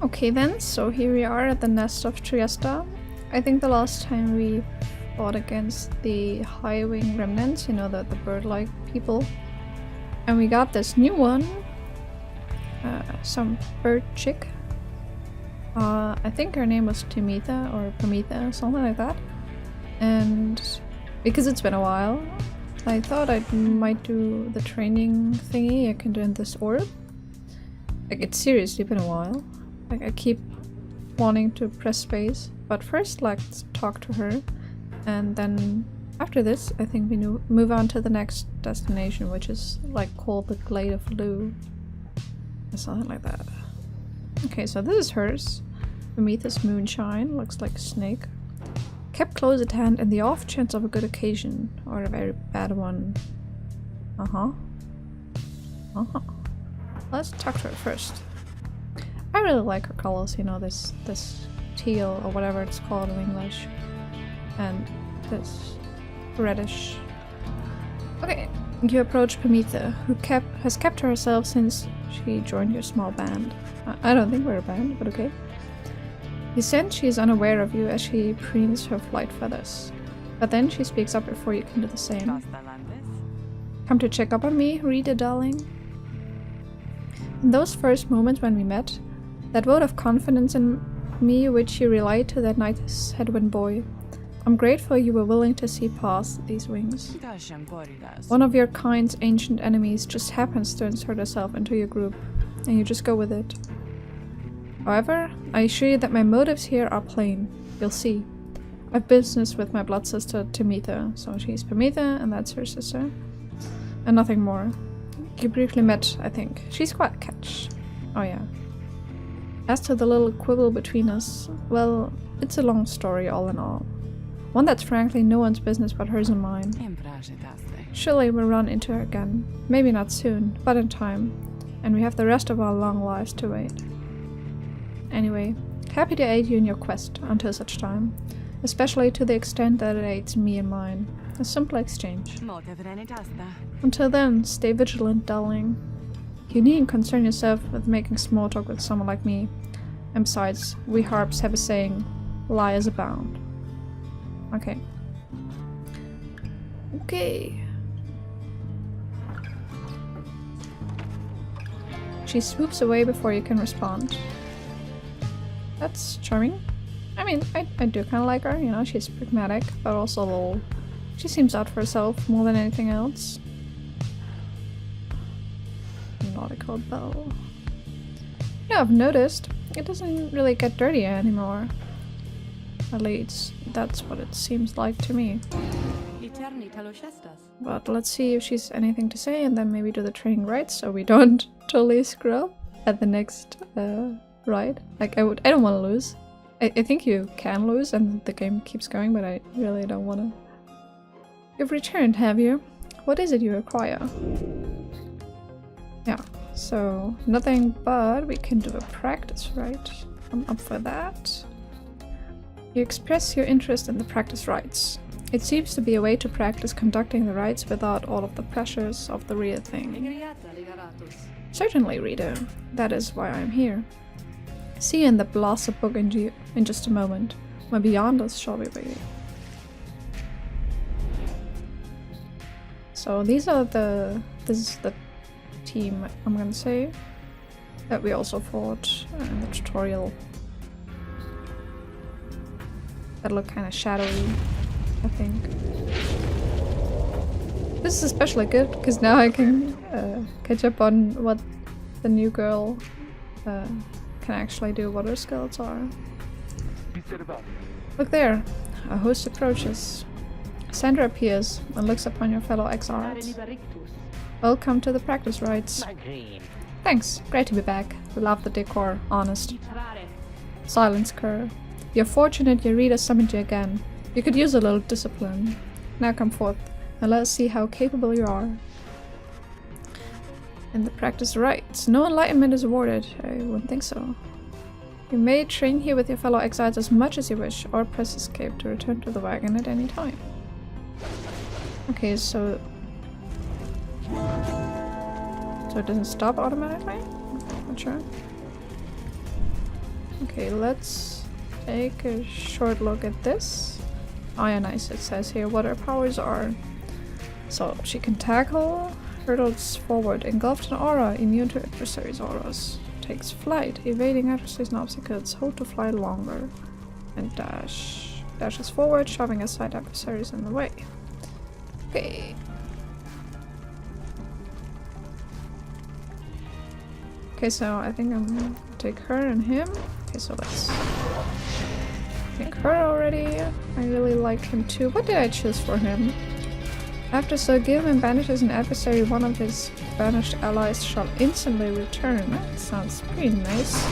Okay then, so here we are at the nest of Triesta. I think the last time we fought against the high wing remnants, you know, the bird-like people. And we got this new one. Some bird chick. I think her name was Timitha or Pamitha, something like that. And because it's been a while, I thought I might do the training thingy I can do in this orb. Like, it's seriously been a while. Like, I keep wanting to press space, but first let's talk to her, and then after this I think we move on to the next destination, which is like called the Glade of Lu or something like that. Okay, so this is hers. Prometheus Moonshine, looks like a snake. Kept close at hand in the off chance of a good occasion, or a very bad one. Let's talk to her first. I really like her colors, you know, this teal or whatever it's called in English, and this reddish. Okay, you approach Pamitha, who has kept to herself since she joined your small band. I don't think we're a band, but okay. You sense she is unaware of you as she preens her flight feathers, but then she speaks up before you can do the same. Come to check up on me, Rita darling? In those first moments when we met, that vote of confidence in me which you relayed to that night's headwind boy, I'm grateful you were willing to see past these wings. One of your kind's ancient enemies just happens to insert herself into your group, and you just go with it. However, I assure you that my motives here are plain. You'll see. I've business with my blood sister Timitha, so she's Pamitha and that's her sister. And nothing more. You briefly met, I think. She's quite a catch. Oh yeah. As to the little quibble between us, well, it's a long story all in all. One that's frankly no one's business but hers and mine. Surely we'll run into her again. Maybe not soon, but in time. And we have the rest of our long lives to wait. Anyway, happy to aid you in your quest until such time. Especially to the extent that it aids me and mine. A simple exchange. Until then, stay vigilant, darling. You needn't concern yourself with making small talk with someone like me. And besides, we harps have a saying, liars abound. Okay. Okay. She swoops away before you can respond. That's charming. I mean, I do kind of like her, you know, she's pragmatic, but also a little... She seems out for herself more than anything else. Nautical bell. Yeah, I've noticed. It doesn't really get dirty anymore. At least, that's what it seems like to me. But let's see if she's anything to say and then maybe do the training right so we don't totally screw up at the next ride. Like, I don't want to lose. I think you can lose and the game keeps going, but I really don't want to. You've returned, have you? What is it you require? Yeah, so nothing but we can do a practice, right? I'm up for that. You express your interest in the practice rites. It seems to be a way to practice conducting the rites without all of the pressures of the real thing. Certainly, Rita. That is why I'm here. See you in the blossom book in just a moment. When beyond us shall we wait. So these are this is the team, I'm gonna say, that we also fought in the tutorial. That look kind of shadowy, I think. This is especially good because now I can catch up on what the new girl can actually do, what her skills are. Look there, a host approaches. Sandra appears and looks upon your fellow exiles. Welcome to the practice rites. Thanks, great to be back. Love the decor, honest. Silence, Kerr. You're fortunate your reader summoned you again. You could use a little discipline. Now come forth, and let us see how capable you are. In the practice rites, no enlightenment is awarded. I wouldn't think so. You may train here with your fellow exiles as much as you wish, or press escape to return to the wagon at any time. Okay, so it doesn't stop automatically? Not sure. Okay, let's take a short look at this. Ionize, it says here what her powers are. So she can tackle, hurtles forward, engulfed in aura, immune to adversaries' auras. Takes flight, evading adversaries and obstacles, hold to fly longer. And dash. Dashes forward, shoving aside adversaries in the way. Okay. Okay, so I think I'm gonna take her and him. Okay, so let's take her already. I really like him too. What did I choose for him? After Sir Gilman banishes an adversary, one of his banished allies shall instantly return. That sounds pretty nice.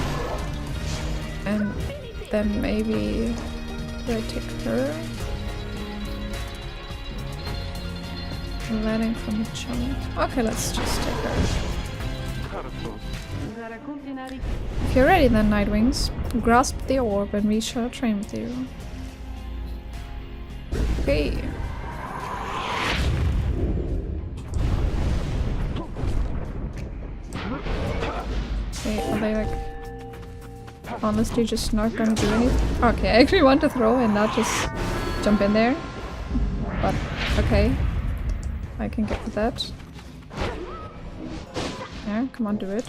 And then maybe... do I take her? Letting from the channel. Okay, let's just take her. If you're ready then, Nightwings, grasp the orb and we shall train with you. Okay. Okay, are they like honestly just not gonna do anything? Okay, I actually want to throw and not just jump in there. But okay. I can get with that. Yeah, come on, do it.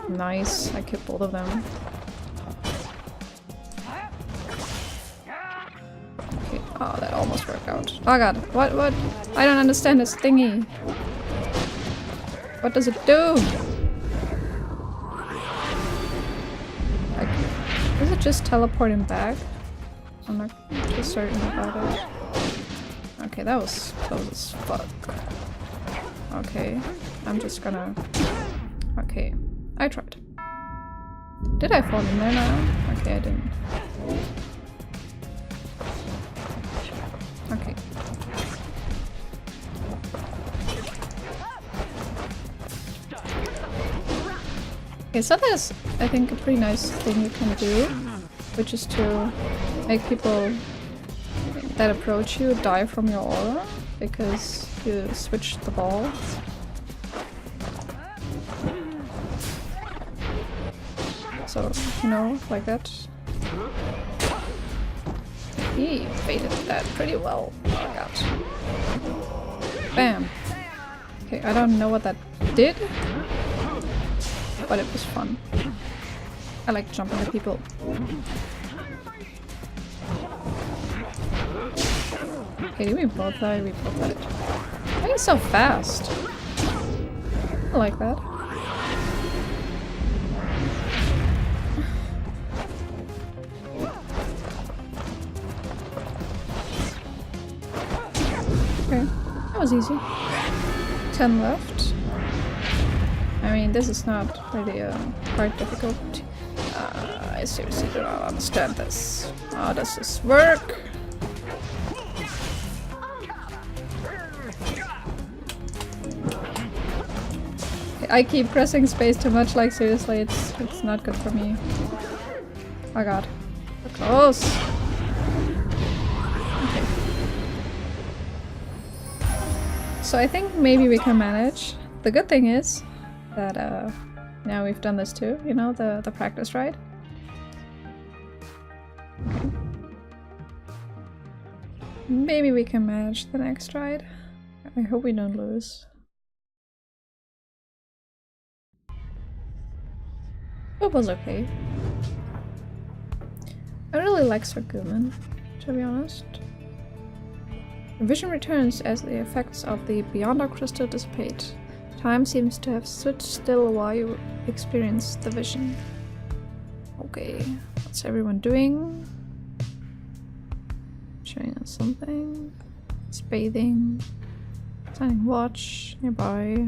Nice, I killed both of them. Okay, oh, that almost worked out. Oh god, what? I don't understand this thingy. What does it do? Like, is it just teleporting back? I'm not too certain about it. Okay, that was close as fuck. Okay, I'm just gonna... Okay, I tried. Did I fall in there now? Okay, I didn't. Okay. Okay, so there's, I think, a pretty nice thing you can do, which is to make people that approach you die from your aura, because you switched the ball. So, you know, like that. He evaded that pretty well. Oh my god. Bam! Okay, I don't know what that did, but it was fun. I like jumping at people. Okay, we both died, we both died. Why are you so fast? I like that. Okay, that was easy. 10 left. I mean, this is not really quite difficult. I seriously do not understand this. How does this work? I keep pressing space too much, like seriously, it's not good for me. Oh god. So close! Okay. So I think maybe we can manage. The good thing is that now we've done this too, you know, the practice ride. Okay. Maybe we can manage the next ride. I hope we don't lose. It was okay. I really like Sir Gilman, to be honest. Vision returns as the effects of the Beyonder crystal dissipate. Time seems to have stood still while you experience the vision. Okay, what's everyone doing? Showing us something. It's bathing. Standing watch nearby.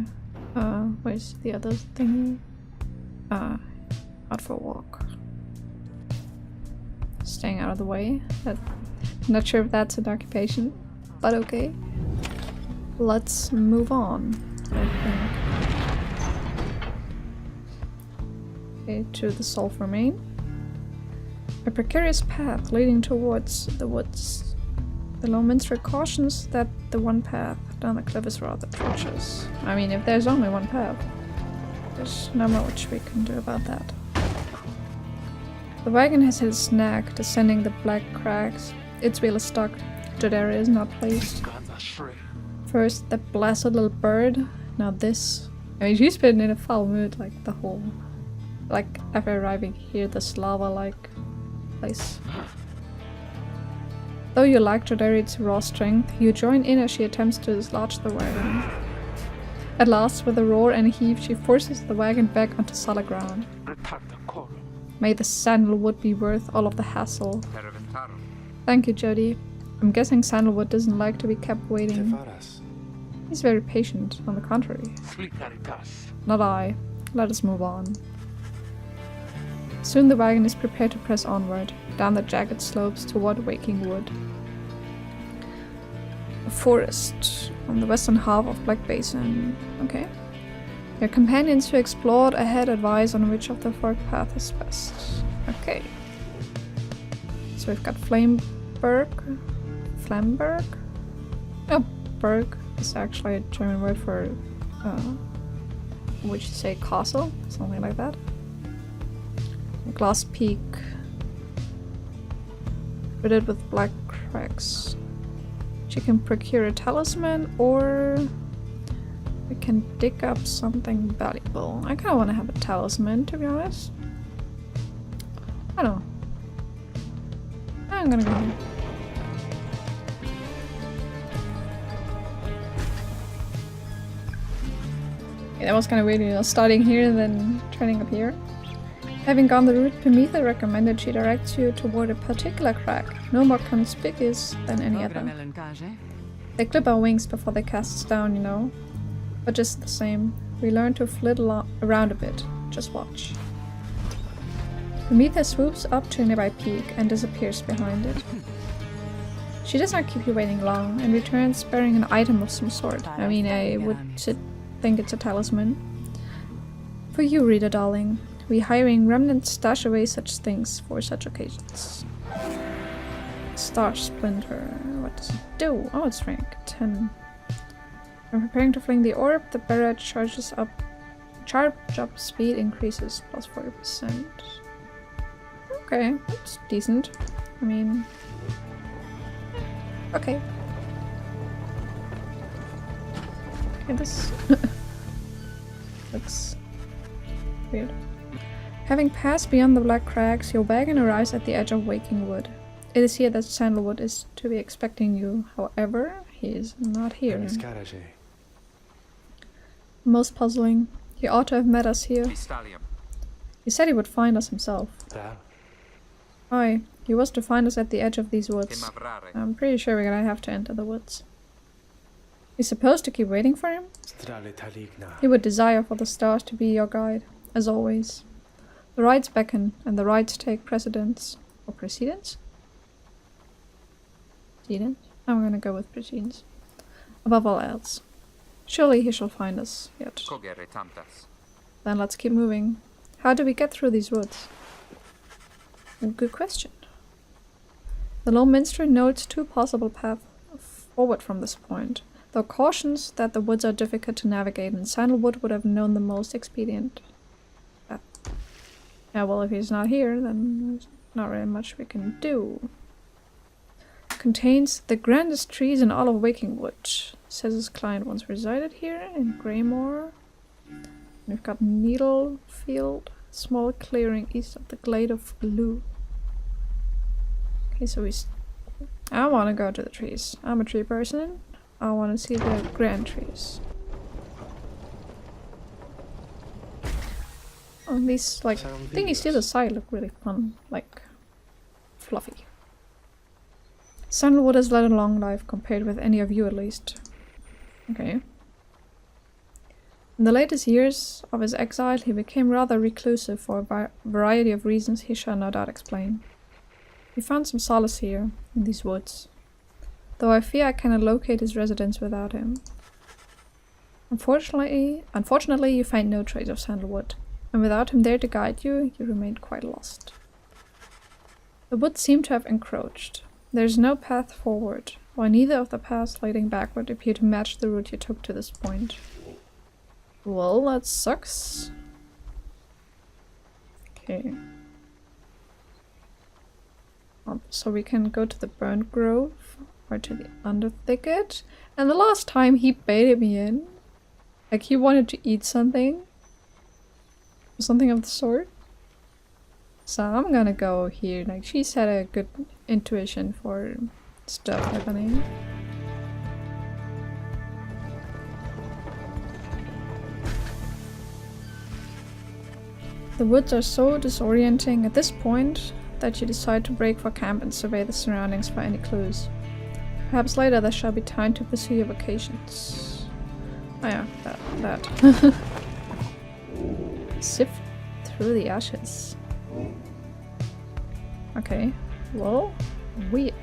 Where's the other thingy? Out for a walk. Staying out of the way. I'm not sure if that's an occupation, but okay. Let's move on, I think. Okay, to the sulfur main. A precarious path leading towards the woods. The Lowminster cautions that the one path down the cliff is rather treacherous. I mean, if there's only one path, there's not much we can do about that. The wagon has hit a snag, descending the black crags. Its wheel is stuck. Jodari is not placed. First, that blasted little bird. Now this. I mean, she's been in a foul mood, like, the whole... Like, after arriving here, this lava-like place. Though you like Jodari's raw strength, you join in as she attempts to dislodge the wagon. At last, with a roar and a heave, she forces the wagon back onto solid ground. May the sandalwood be worth all of the hassle. Thank you, Jody. I'm guessing sandalwood doesn't like to be kept waiting. He's very patient, on the contrary. Not I. Let us move on. Soon the wagon is prepared to press onward, down the jagged slopes toward Waking Wood. A forest on the western half of Black Basin. Okay. Your companions who explored ahead advise on which of the fork path is best. Okay. So we've got Flamberg. Oh, Berg is actually a German word for, would you say castle? Something like that. Glass Peak. Riddled with black cracks. She can procure a talisman, or we can dig up something valuable. I kind of want to have a talisman, to be honest. I don't know. I'm gonna go here. Yeah, that was kind of weird, you know, starting here and then turning up here. Having gone the route Prometha recommended, she directs you toward a particular crack, no more conspicuous than any other. They clip our wings before they cast us down, you know. But just the same, we learn to flit around a bit. Just watch. Prometha swoops up to a nearby peak and disappears behind it. She does not keep you waiting long and returns bearing an item of some sort. I mean, I would think it's a talisman. For you, reader darling. We hiring remnants stash away such things for such occasions. Star Splinter. What does it do? Oh, it's rank 10. When preparing to fling the orb, the barrage charges up. Charge up speed increases plus 40%. Okay, that's decent. I mean... Okay. Okay, this... looks... weird. Having passed beyond the black crags, your wagon arrives at the edge of Waking Wood. It is here that Sandalwood is to be expecting you. However, he is not here. Most puzzling. He ought to have met us here. He said he would find us himself. Aye, he was to find us at the edge of these woods. I'm pretty sure we're gonna have to enter the woods. We're supposed to keep waiting for him? He would desire for the stars to be your guide, as always. The rides beckon, and the rides take precedence. Or precedence? Precedence? I'm gonna go with precedence. Above all else. Surely he shall find us yet. Then let's keep moving. How do we get through these woods? Good question. The lone minstrel notes 2 possible paths forward from this point, though cautions that the woods are difficult to navigate and Sandalwood would have known the most expedient path. Yeah, well, if he's not here, then there's not really much we can do. Contains the grandest trees in all of Waking Wood. Says his client once resided here in Greymore. We've got Needlefield, small clearing east of the Glade of Blue. Okay, so I want to go to the trees. I'm a tree person. I want to see the grand trees. Oh, these, like, thingies to the side look really fun. Like, fluffy. Sandalwood has led a long life, compared with any of you at least. Okay. In the latest years of his exile, he became rather reclusive for a variety of reasons he shall no doubt explain. He found some solace here, in these woods, though I fear I cannot locate his residence without him. Unfortunately, you find no trace of Sandalwood, and without him there to guide you, you remained quite lost. The woods seem to have encroached. There is no path forward, while neither of the paths leading backward appear to match the route you took to this point. Well, that sucks. Okay. so we can go to the burnt grove or to the under thicket. And the last time he baited me in, like he wanted to eat something, or something of the sort. So I'm gonna go here. Like she's had a good intuition for stuff happening. The woods are so disorienting at this point that you decide to break for camp and survey the surroundings for any clues. Perhaps later there shall be time to pursue your vacations. Oh yeah, that. Sift through the ashes. Okay, well, weird.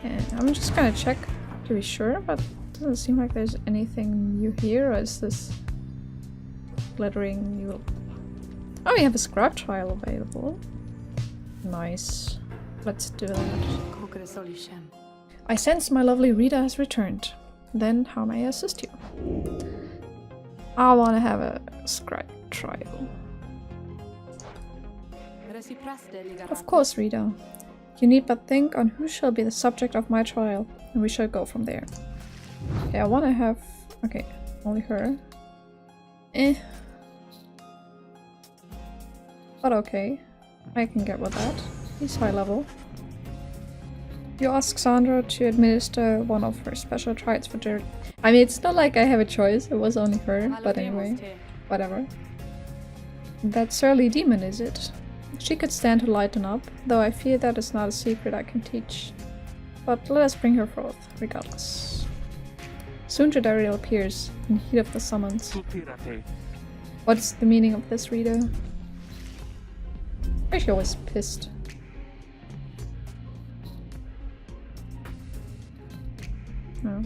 And I'm just gonna check to be sure, but it doesn't seem like there's anything new here, or is this glittering new? Oh, we have a scrap trial available. Nice. Let's do that. I sense my lovely Rita has returned. Then how may I assist you? I want to have a scrap trial. Of course, Rita. You need but think on who shall be the subject of my trial, and we shall go from there. Okay, I want to have... Okay, only her. But okay, I can get with that. He's high level. You ask Sandra to administer one of her special trials for Jared. I mean, it's not like I have a choice, it was only her, but anyway, whatever. That surly demon, is it? She could stand to lighten up, though I fear that is not a secret I can teach. But let us bring her forth, regardless. Soon Jadariel appears, in heat of the summons. What is the meaning of this, Rita? Why is she always pissed? No.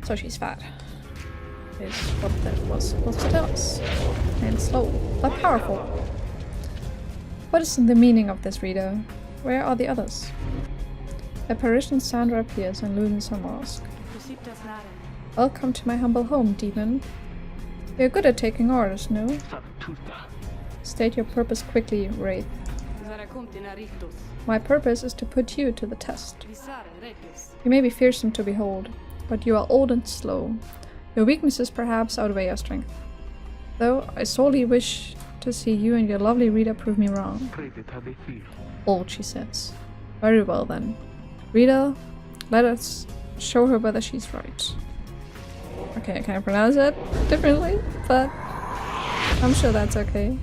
So she's fat. Is what that was supposed to tell us. And slow, but powerful. What is the meaning of this, Rita? Where are the others? Apparition Sandra appears and loosens her mask. Welcome to my humble home, demon. You're good at taking orders, no? State your purpose quickly, Wraith. My purpose is to put you to the test. You may be fearsome to behold, but you are old and slow. Your weaknesses perhaps outweigh your strength. Though I sorely wish to see you and your lovely Rita prove me wrong. Old, she says. Very well then. Rita, let us show her whether she's right. Okay, can I pronounce it differently? But I'm sure that's okay.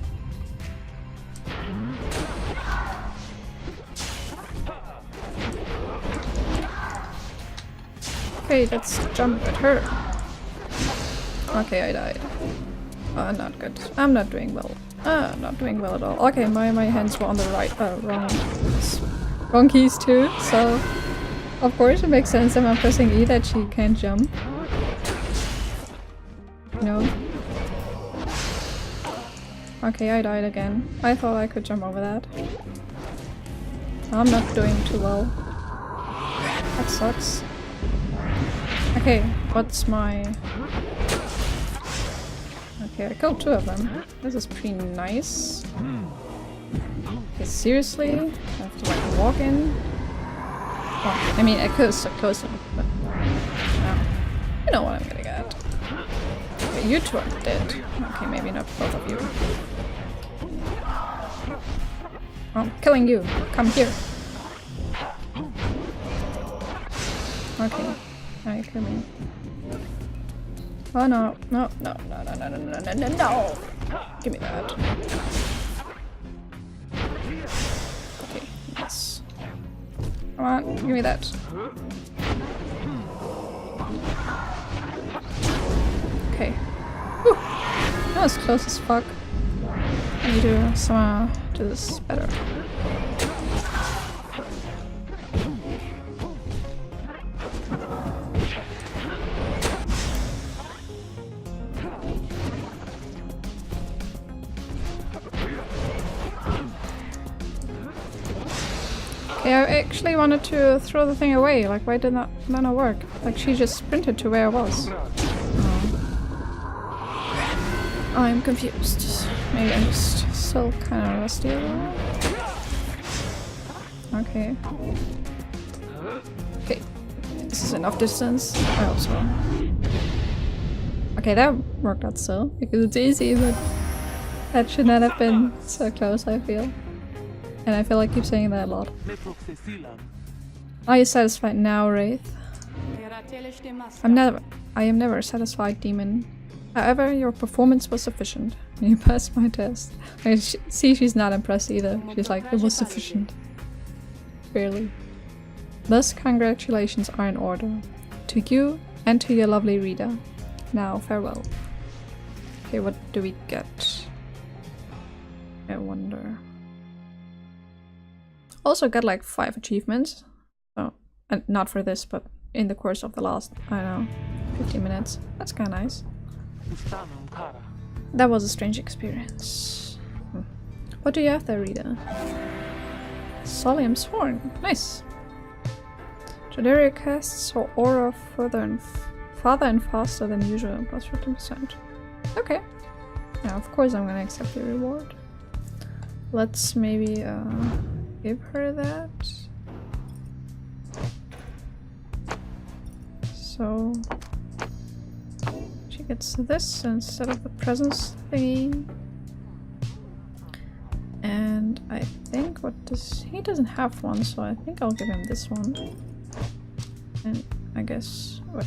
Okay, let's jump at her. Okay, I died. Not good. I'm not doing well. Not doing well at all. Okay, my hands were on the wrong keys too, so of course it makes sense if I'm pressing E that she can't jump. No. Okay, I died again. I thought I could jump over that. I'm not doing too well. That sucks. Okay, what's my... Okay, I killed 2 of them. This is pretty nice. Okay, seriously? I have to like walk in? Oh, I mean, I could have stuck closer, but... No. You know what I'm gonna get. Okay, you 2 are dead. Okay, maybe not both of you. I'm killing you. Come here. Okay. Now you kill me. Oh no. No. Give me that. Okay, yes. Come on, give me that. Okay. Whew. That was close as fuck. I need to somehow do this better. Yeah, I actually wanted to throw the thing away. Like, why did that not work? Like, she just sprinted to where I was. Oh. I'm confused. Maybe I'm just still kind of rusty a little. Okay. Okay. This is enough distance. I hope so. Okay, that worked out still. Because it's easy, but that should not have been so close, I feel. And I feel like I keep saying that a lot. Are you satisfied now, Wraith? I am never a satisfied demon. However, your performance was sufficient. You passed my test. I see she's not impressed either. She's like, it was sufficient. Barely. Thus, congratulations are in order. To you and to your lovely reader. Now, farewell. Okay, what do we get? I wonder. Also got like 5 achievements. So, and not for this, but in the course of the last, I don't know, 15 minutes. That's kind of nice. That was a strange experience. What do you have there, reader? Solemn Sworn. Nice. Jodaria casts her aura farther and faster than usual, plus 15%. Okay. Yeah, of course I'm gonna accept the reward. Let's maybe give her that. So she gets this instead of the presence thingy. And I think what does he doesn't have one, so I think I'll give him this one. And I guess what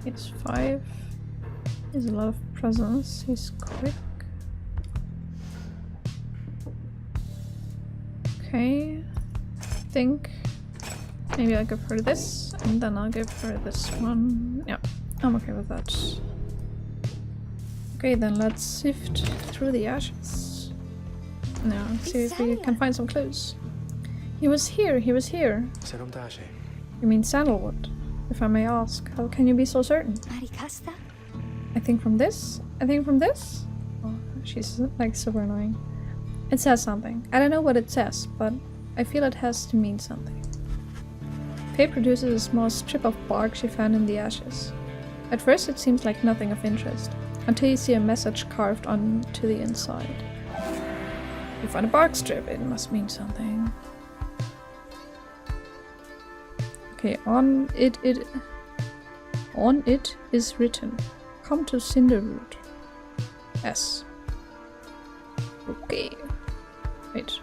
he's 5. He's a lot of presence. He's quick. Okay. I think maybe I'll give her this and then I'll give her this one. Yeah, I'm okay with that. Okay, then let's sift through the ashes. Now, see if we can find some clues. He was here, he was here. You mean sandalwood? If I may ask, how can you be so certain? I think from this? I think from this? Oh, she's like super annoying. It says something. I don't know what it says, but I feel it has to mean something. Faye produces a small strip of bark she found in the ashes. At first it seems like nothing of interest, until you see a message carved onto the inside. You find a bark strip, it must mean something. Okay, on it is written, come to Cinderroot. S. Okay. Wait.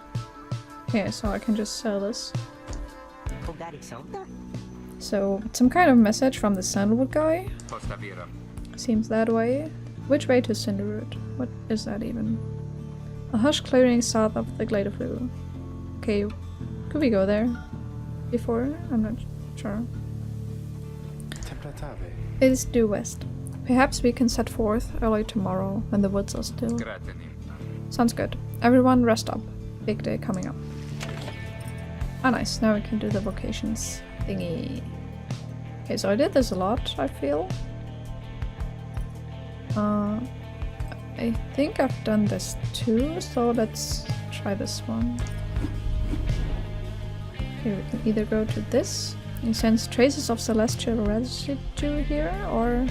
Okay, so I can just sell this. So, some kind of message from the Sandalwood guy? Seems that way. Which way to Cinderroot? What is that even? A hush clearing south of the Glade of Blue. Okay, could we go there? Before? I'm not sure. It is due west. Perhaps we can set forth early tomorrow when the woods are still. Sounds good. Everyone rest up. Big day coming up. Ah, nice. Now we can do the vocations thingy. Okay, so I did this a lot, I feel. I think I've done this too, so let's try this one. Okay, we can either go to this. You sense traces of celestial residue here, or...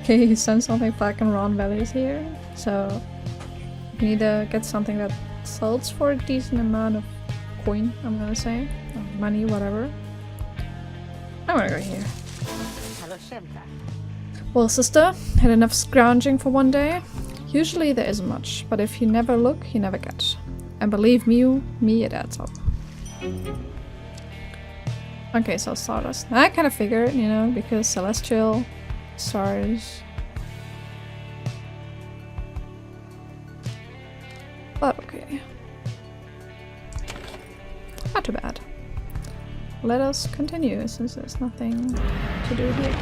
Okay, you sense something black and round values here, so you can either get something that sells for a decent amount of coin, I'm gonna say, or money, whatever. I'm gonna go here. Well, sister, had enough scrounging for one day? Usually there isn't much, but if you never look, you never get. And believe me, it adds up. Okay, so Stardust. I kind of figured, you know, because Celestial, stars. But okay. Not too bad. Let us continue, since there's nothing to do here.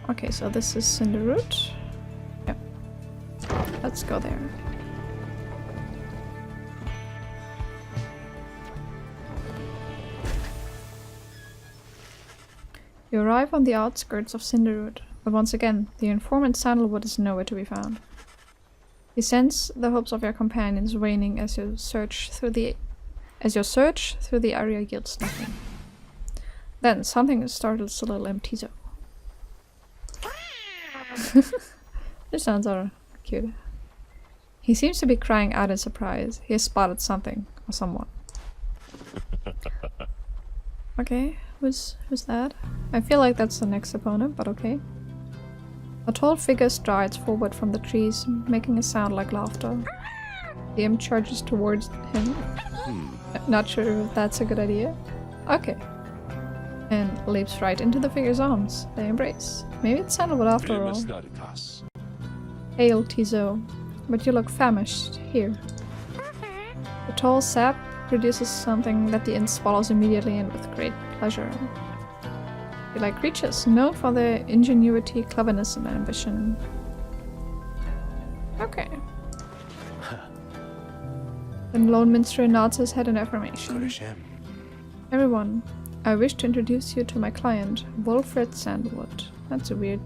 Okay, so this is Cinderroot. Yep. Let's go there. You arrive on the outskirts of Cinderroot, but once again, the informant Sandalwood is nowhere to be found. You sense the hopes of your companions waning as your search through the area yields nothing. Then something startles the little Mtizo. This sounds all cute. He seems to be crying out in surprise. He has spotted something or someone. Okay, who's that? I feel like that's the next opponent, but okay. A tall figure strides forward from the trees, making a sound like laughter. The imp charges towards him. Not sure if that's a good idea. Okay. And leaps right into the figure's arms. They embrace. Maybe it's Sandalwood after all. Hail, Tizo. But you look famished. Here. The tall sap produces something that the int swallows immediately and with great pleasure. They like creatures, known for their ingenuity, cleverness, and ambition. Okay. The lone minstrel nods his head in affirmation. Everyone, I wish to introduce you to my client, Wilfred Sandalwood. That's a weird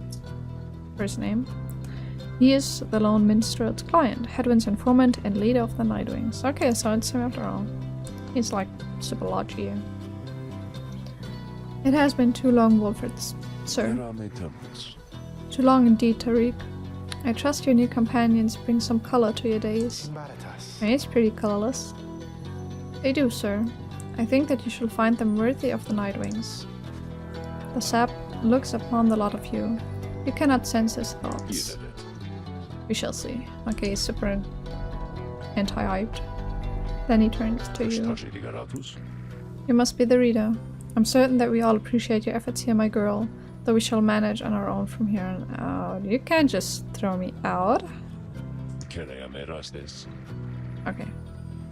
first name. He is the lone minstrel's client, Hedwyn's informant, and leader of the Nightwings. Okay, so it's him after all. He's like super large here. It has been too long, Wilfred, sir. Too long indeed, Tariq. I trust your new companions bring some color to your days. It's pretty colorless. They do, sir. I think that you shall find them worthy of the Nightwings. The sap looks upon the lot of you. You cannot sense his thoughts. We shall see. Okay, super anti-hyped. Then he turns to you. You must be the reader. I'm certain that we all appreciate your efforts here, my girl, though we shall manage on our own from here on out. You can't just throw me out. Okay.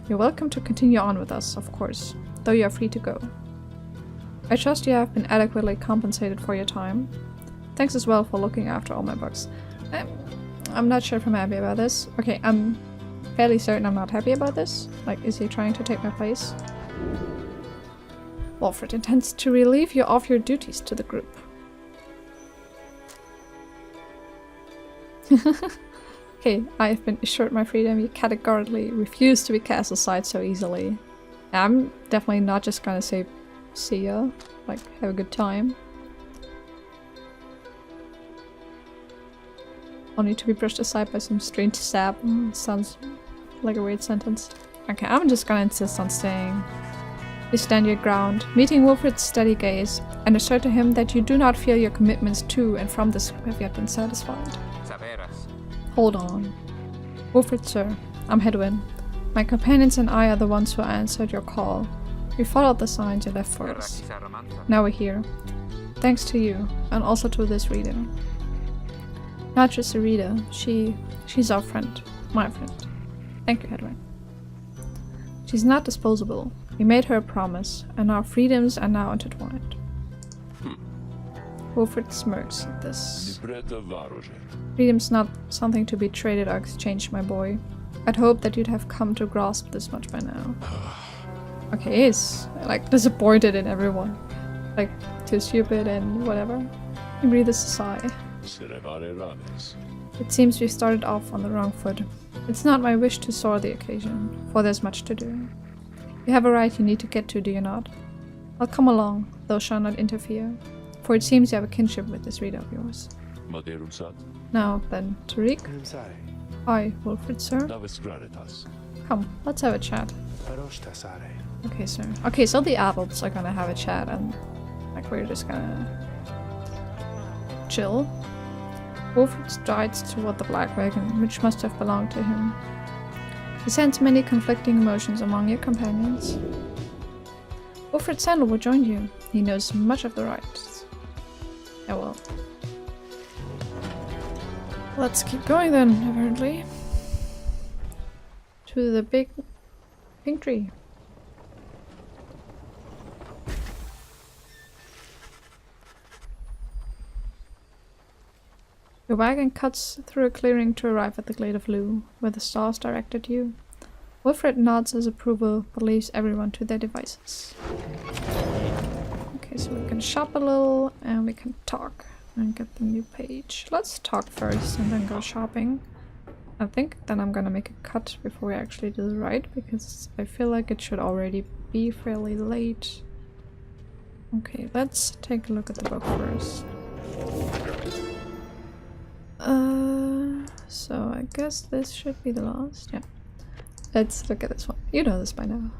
You're welcome to continue on with us, of course, though you are free to go. I trust you have been adequately compensated for your time. Thanks as well for looking after all my bugs. I'm not sure if I'm happy about this. Okay, I'm fairly certain I'm not happy about this. Like, is he trying to take my place? Wilfred intends to relieve you of your duties to the group. Okay, I have been assured my freedom. You categorically refuse to be cast aside so easily. I'm definitely not just gonna say see ya, like have a good time. Only to be brushed aside by some strange sap. Sounds like a weird sentence. Okay, I'm just gonna insist on staying. You stand your ground, meeting Wilfred's steady gaze, and assert to him that you do not feel your commitments to and from this have yet been satisfied. Hold on. Wilfred, sir, I'm Hedwyn. My companions and I are the ones who answered your call. We followed the signs you left for us. Now we're here. Thanks to you, and also to this reader. Not just a reader, she's our friend. My friend. Thank you, Hedwyn. She's not disposable. We made her a promise, and our freedoms are now intertwined. Wilfred smirks at this. Freedom's not something to be traded or exchanged, my boy. I'd hoped that you'd have come to grasp this much by now. Okay, he's like disappointed in everyone. Like, too stupid and whatever. He breathes a sigh. It seems we started off on the wrong foot. It's not my wish to soar the occasion, for there's much to do. You have a right you need to get to, do you not? I'll come along, though shall not interfere, for it seems you have a kinship with this reader of yours. Now then, Tariq. Hi, Wilfred, sir. Come, let's have a chat. Okay, sir. Okay, so the adults are gonna have a chat and like we're just gonna chill. Wilfred strides toward the black wagon, which must have belonged to him. He sends many conflicting emotions among your companions. Wilfred Sandalwood joined you. He knows much of the rights. Oh well. Let's keep going then, apparently. To the big pink tree. Your wagon cuts through a clearing to arrive at the Glade of Lugh, where the stars directed you. Wilfred nods his approval, but leaves everyone to their devices. Okay, so we can shop a little, and we can talk, and get the new page. Let's talk first, and then go shopping. I think then I'm gonna make a cut before we actually do the ride, because I feel like it should already be fairly late. Okay, let's take a look at the book first. so I guess this should be the last. Yeah. Let's look at this one. You know this by now.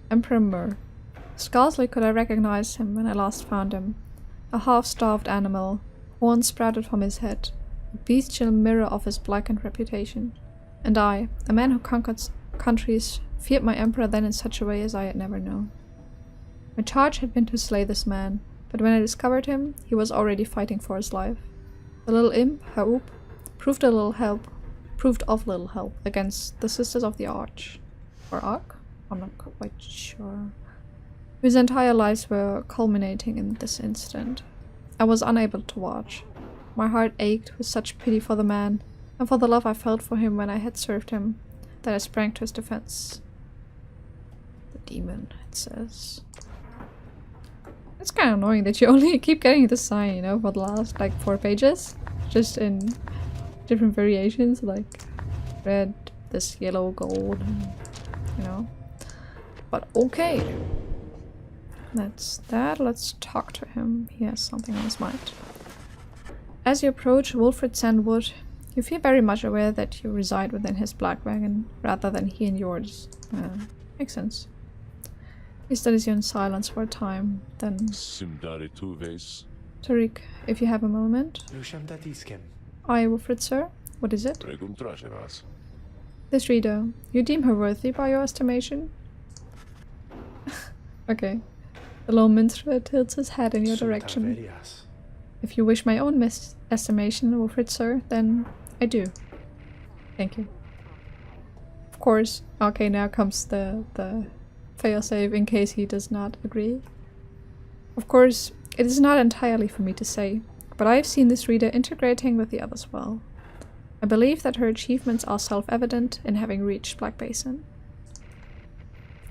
Emperor Mur. Scarcely could I recognize him when I last found him. A half-starved animal, horns sprouted from his head, a bestial mirror of his blackened reputation. And I, a man who conquered countries, feared my emperor then in such a way as I had never known. My charge had been to slay this man, but when I discovered him, he was already fighting for his life. The little imp, Haoop, proved of little help against the Sisters of the Arch. Or Ark? I'm not quite sure. Whose entire lives were culminating in this incident. I was unable to watch. My heart ached with such pity for the man, and for the love I felt for him when I had served him, that I sprang to his defense. The demon, it says. It's kind of annoying that you only keep getting the sign, you know, for the last, like, 4 pages. Just in different variations, like red, this yellow, gold, and, you know. But okay. That's that. Let's talk to him. He has something on his mind. As you approach Wilfred Sandwood, you feel very much aware that you reside within his black wagon, rather than he in yours. Makes sense. He studies you in silence for a time, then... Tariq, if you have a moment. Aye, Wilfred, sir. What is it? This reader. You deem her worthy by your estimation? Okay. The lone minstrel tilts his head in your direction. If you wish my own estimation, Wilfred, sir, then I do. Thank you. Of course. Okay, now comes the failsafe in case he does not agree. Of course, it is not entirely for me to say, but I have seen this reader integrating with the others well. I believe that her achievements are self-evident in having reached Black Basin.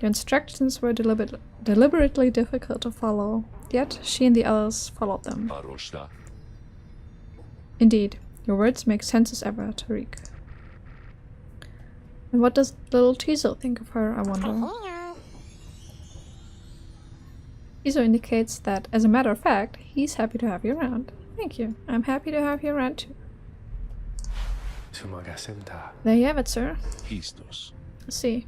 Your instructions were deliberately difficult to follow, yet she and the others followed them. Indeed, your words make sense as ever, Tariq. And what does little Tizo think of her, I wonder? Tizo indicates that, as a matter of fact, he's happy to have you around. Thank you. I'm happy to have you around too. There you have it, sir. Let's see.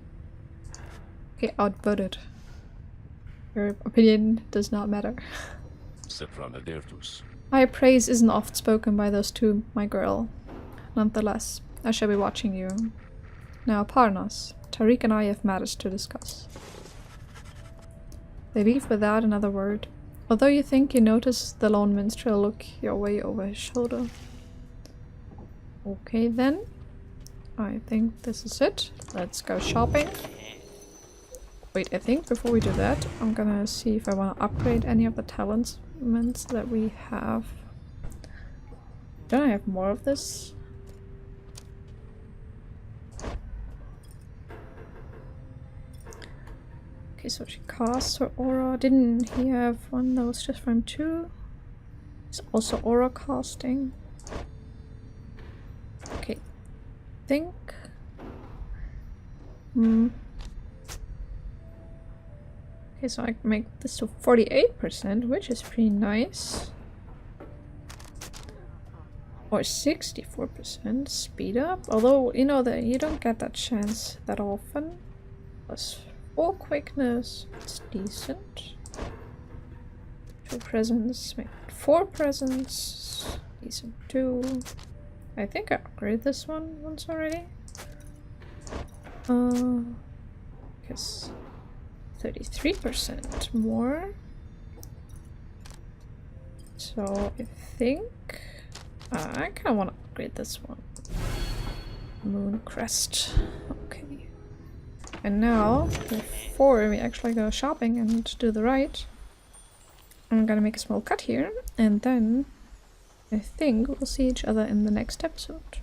Okay, outvoted. Your opinion does not matter. My praise isn't oft spoken by those two, my girl. Nonetheless, I shall be watching you. Now, Parnas, Tariq and I have matters to discuss. They leave without another word, although you think you notice the lone minstrel look your way over his shoulder. Okay then. I think this is it. Let's go shopping. Wait, I think before we do that, I'm gonna see if I want to upgrade any of the talents that we have. Don't I have more of this? Okay, so she casts her aura. Didn't he have one that was just from 2? It's also aura casting. Okay, think. Okay, so I can make this to 48%, which is pretty nice. Or 64% speed up. Although, you know, that you don't get that chance that often. Plus 4 quickness, it's decent. 2 presents, make it 4 presents, decent too. I think I upgraded this one once already. Guess 33% more. So I think I kind of want to upgrade this one. Moon Crest. Okay. And now, before we actually go shopping and do the right, I'm gonna make a small cut here, and then I think we'll see each other in the next episode.